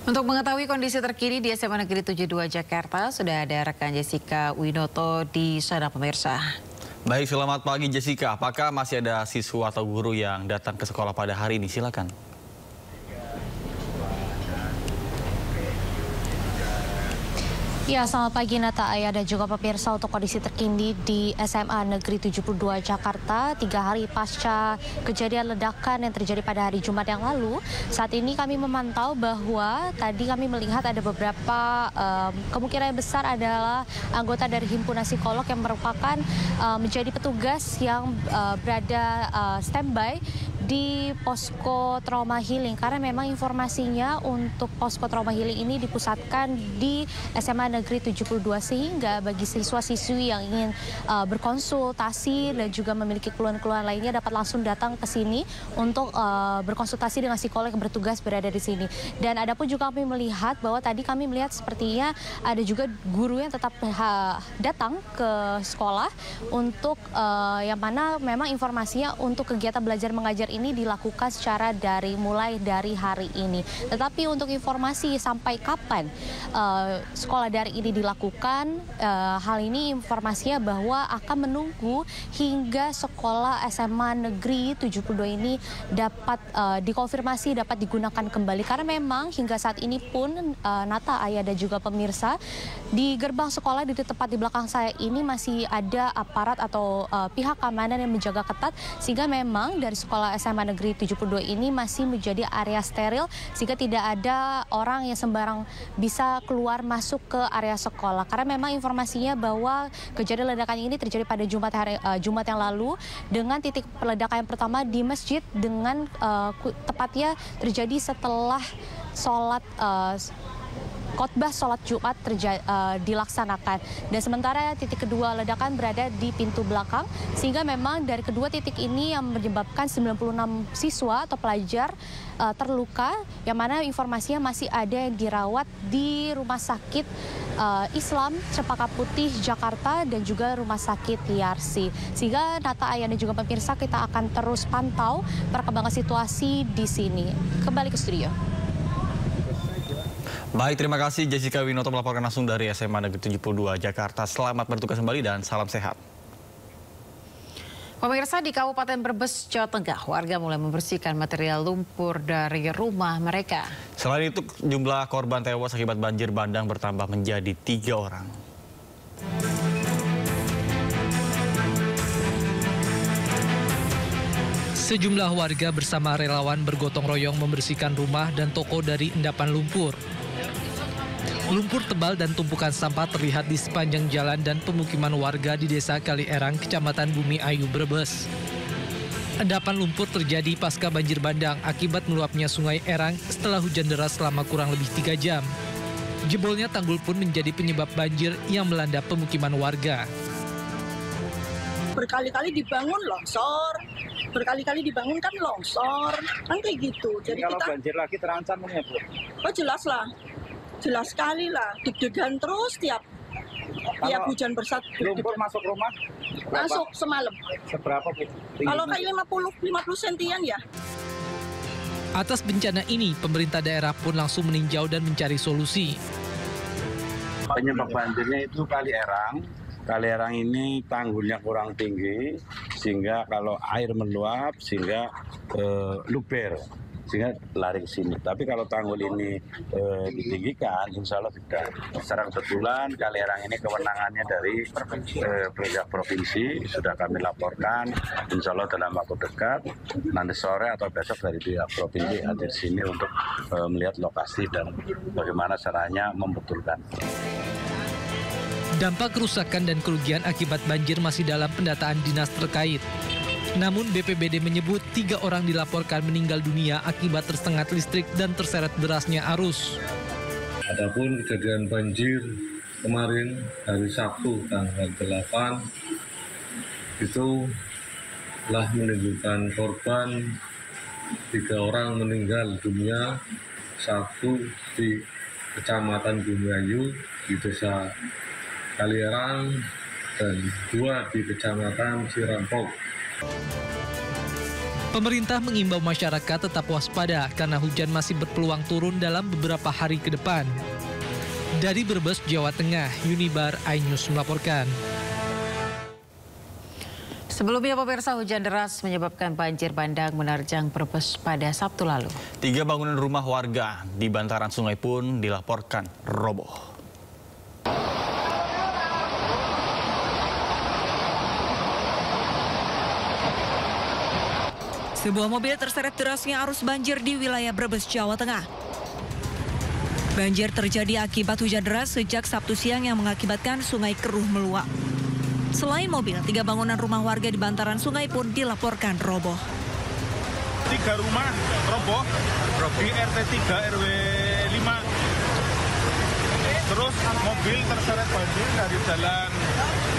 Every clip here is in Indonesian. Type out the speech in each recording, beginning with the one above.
Untuk mengetahui kondisi terkini di SMA Negeri 72 Jakarta, sudah ada rekan Jessica Winoto di sana pemirsa. Baik, selamat pagi Jessica. Apakah masih ada siswa atau guru yang datang ke sekolah pada hari ini? Silakan. Ya, selamat pagi Nata, Ayah dan juga pemirsa. Untuk kondisi terkini di SMA Negeri 72 Jakarta 3 hari pasca kejadian ledakan yang terjadi pada hari Jumat yang lalu. Saat ini kami memantau bahwa tadi kami melihat ada beberapa kemungkinan besar adalah anggota dari himpunan psikolog yang merupakan menjadi petugas yang berada standby di posko trauma healing, karena memang informasinya untuk posko trauma healing ini dipusatkan di SMA Negeri 72, sehingga bagi siswa-siswi yang ingin berkonsultasi dan juga memiliki keluhan-keluhan lainnya dapat langsung datang ke sini untuk berkonsultasi dengan psikolog yang bertugas berada di sini. Dan adapun juga kami melihat bahwa tadi kami melihat sepertinya ada juga guru yang tetap datang ke sekolah untuk yang mana memang informasinya untuk kegiatan belajar mengajar ini dilakukan secara mulai dari hari ini. Tetapi untuk informasi sampai kapan sekolah daring ini dilakukan, hal ini informasinya bahwa akan menunggu hingga sekolah SMA Negeri 72 ini dapat dikonfirmasi dapat digunakan kembali. Karena memang hingga saat ini pun Nata, Ayah dan juga pemirsa, di gerbang sekolah di tepat di belakang saya ini masih ada aparat atau pihak keamanan yang menjaga ketat, sehingga memang dari sekolah SMA Negeri 72 ini masih menjadi area steril, sehingga tidak ada orang yang sembarang bisa keluar masuk ke area sekolah. Karena memang informasinya bahwa kejadian ledakan ini terjadi pada Jumat yang lalu, dengan titik peledakan yang pertama di masjid, dengan tepatnya terjadi setelah khotbah sholat Jumat dilaksanakan. Dan sementara titik kedua ledakan berada di pintu belakang, sehingga memang dari kedua titik ini yang menyebabkan 96 siswa atau pelajar terluka, yang mana informasinya masih ada yang dirawat di Rumah Sakit Islam Cempaka Putih Jakarta dan juga Rumah Sakit Yarsi. Sehingga Nata, Ayah dan juga pemirsa, kita akan terus pantau perkembangan situasi di sini. Kembali ke studio. Baik, terima kasih Jessica Winoto melaporkan langsung dari SMA Negeri 72 Jakarta. Selamat bertugas kembali dan salam sehat. Pemirsa, di Kabupaten Brebes, Jawa Tengah, warga mulai membersihkan material lumpur dari rumah mereka. Selain itu, jumlah korban tewas akibat banjir bandang bertambah menjadi 3 orang. Sejumlah warga bersama relawan bergotong royong membersihkan rumah dan toko dari endapan lumpur. Lumpur tebal dan tumpukan sampah terlihat di sepanjang jalan dan pemukiman warga di Desa Kalierang, Kecamatan Bumi Ayu, Brebes. Endapan lumpur terjadi pasca banjir bandang akibat meluapnya Sungai Erang setelah hujan deras selama kurang lebih 3 jam. Jebolnya tanggul pun menjadi penyebab banjir yang melanda pemukiman warga. Berkali-kali dibangun longsor, berkali-kali dibangun kan longsor, kan kayak gitu. Jadi kalau banjir lagi terancam ini ya, Bu? Oh jelas lah, jelas sekali lah. Deg-degan terus tiap hujan besar. Lumpur masuk rumah? Masuk semalam. Seberapa, Bu? Kalau kayak 50 sentian ya. Atas bencana ini, pemerintah daerah pun langsung meninjau dan mencari solusi. Penyebab banjirnya itu Kali Erang. Kali Erang ini tanggulnya kurang tinggi, sehingga kalau air meluap sehingga luber, sehingga lari ke sini. Tapi kalau tanggul ini ditinggikan, insya Allah tidak. Secara kebetulan Kali Erang ini kewenangannya dari pihak provinsi, sudah kami laporkan. Insya Allah dalam waktu dekat, nanti sore atau besok dari pihak provinsi hadir sini untuk melihat lokasi dan bagaimana caranya membetulkan. Dampak kerusakan dan kerugian akibat banjir masih dalam pendataan dinas terkait. Namun BPBD menyebut 3 orang dilaporkan meninggal dunia akibat tersengat listrik dan terseret derasnya arus. Adapun kejadian banjir kemarin hari Sabtu tanggal 8 itu telah menimbulkan korban 3 orang meninggal dunia, 1 di Kecamatan Bumi Ayu di Desa Kalierang dan 2 di Kecamatan Cirampok. Pemerintah mengimbau masyarakat tetap waspada karena hujan masih berpeluang turun dalam beberapa hari ke depan. Dari Brebes, Jawa Tengah, Unibar iNews melaporkan. Sebelumnya pemirsa, hujan deras menyebabkan banjir bandang menerjang Brebes pada Sabtu lalu. 3 bangunan rumah warga di bantaran sungai pun dilaporkan roboh. Sebuah mobil terseret derasnya arus banjir di wilayah Brebes, Jawa Tengah. Banjir terjadi akibat hujan deras sejak Sabtu siang yang mengakibatkan sungai keruh meluap. Selain mobil, 3 bangunan rumah warga di bantaran sungai pun dilaporkan roboh. 3 rumah roboh di RT 3 RW 5. Terus mobil terseret banjir dari jalan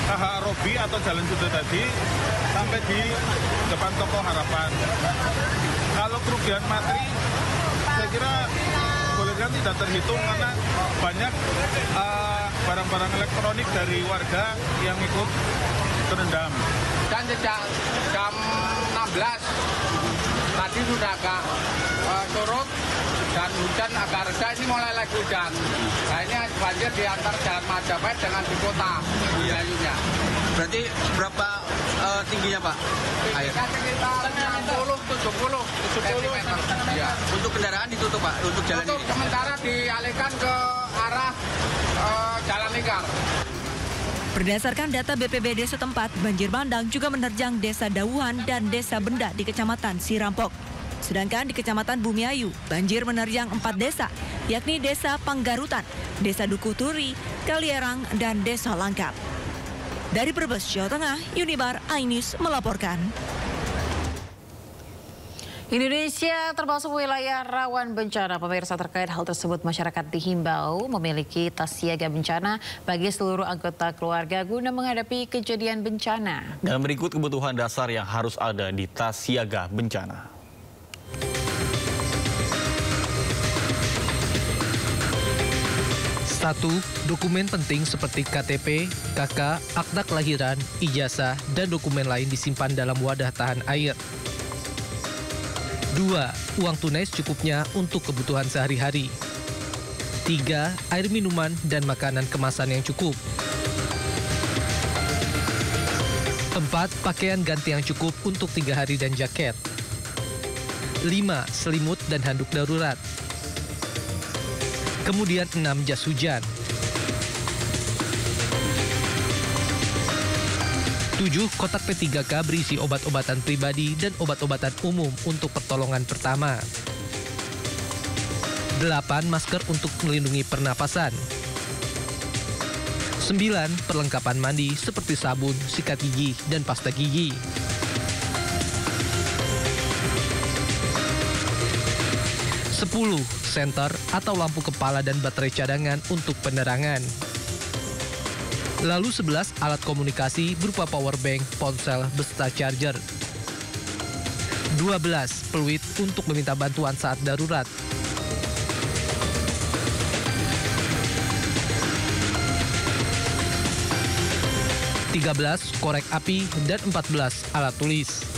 KH Robi atau Jalan Sudo tadi sampai di depan Toko Harapan. Kalau kerugian materi, saya kira bolehkan tidak terhitung karena banyak barang-barang elektronik dari warga yang ikut terendam. Dan sejak jam 16 tadi sudah agak surut dan hujan agak reda, ini mulai lagi hujan. Nah ini banjir di antar Jalan Majapahit dengan di kota Buyayunya. Berarti berapa tingginya Pak? Air? Sekitar 60-70 cm. Ya. Untuk kendaraan ditutup Pak, untuk jalan ini? Sementara dialihkan ke arah Jalan Lingkar. Berdasarkan data BPBD setempat, banjir bandang juga menerjang Desa Dawuhan dan Desa Benda di Kecamatan Sirampok. Sedangkan di Kecamatan Bumiayu, banjir menerjang 4 desa, yakni Desa Panggarutan, Desa Dukuturi, Kalierang, dan Desa Langkap. Dari Brebes, Jawa Tengah, Unibar iNews melaporkan. Indonesia termasuk wilayah rawan bencana. Pemirsa, terkait hal tersebut masyarakat dihimbau memiliki tas siaga bencana bagi seluruh anggota keluarga guna menghadapi kejadian bencana. Dan berikut kebutuhan dasar yang harus ada di tas siaga bencana. 1. Dokumen penting seperti KTP, KK, akta kelahiran, ijazah, dan dokumen lain disimpan dalam wadah tahan air. 2. Uang tunai secukupnya untuk kebutuhan sehari-hari. 3. Air minuman dan makanan kemasan yang cukup. 4. Pakaian ganti yang cukup untuk 3 hari dan jaket. 5. Selimut dan handuk darurat. Kemudian 6. Jas hujan. 7. Kotak P3K berisi obat-obatan pribadi dan obat-obatan umum untuk pertolongan pertama. 8. Masker untuk melindungi pernapasan. 9. Perlengkapan mandi seperti sabun, sikat gigi, dan pasta gigi. 10. Senter atau lampu kepala dan baterai cadangan untuk penerangan. Lalu 11. Alat komunikasi berupa power bank, ponsel, beserta charger. 12. Peluit untuk meminta bantuan saat darurat. 13. Korek api dan 14. Alat tulis.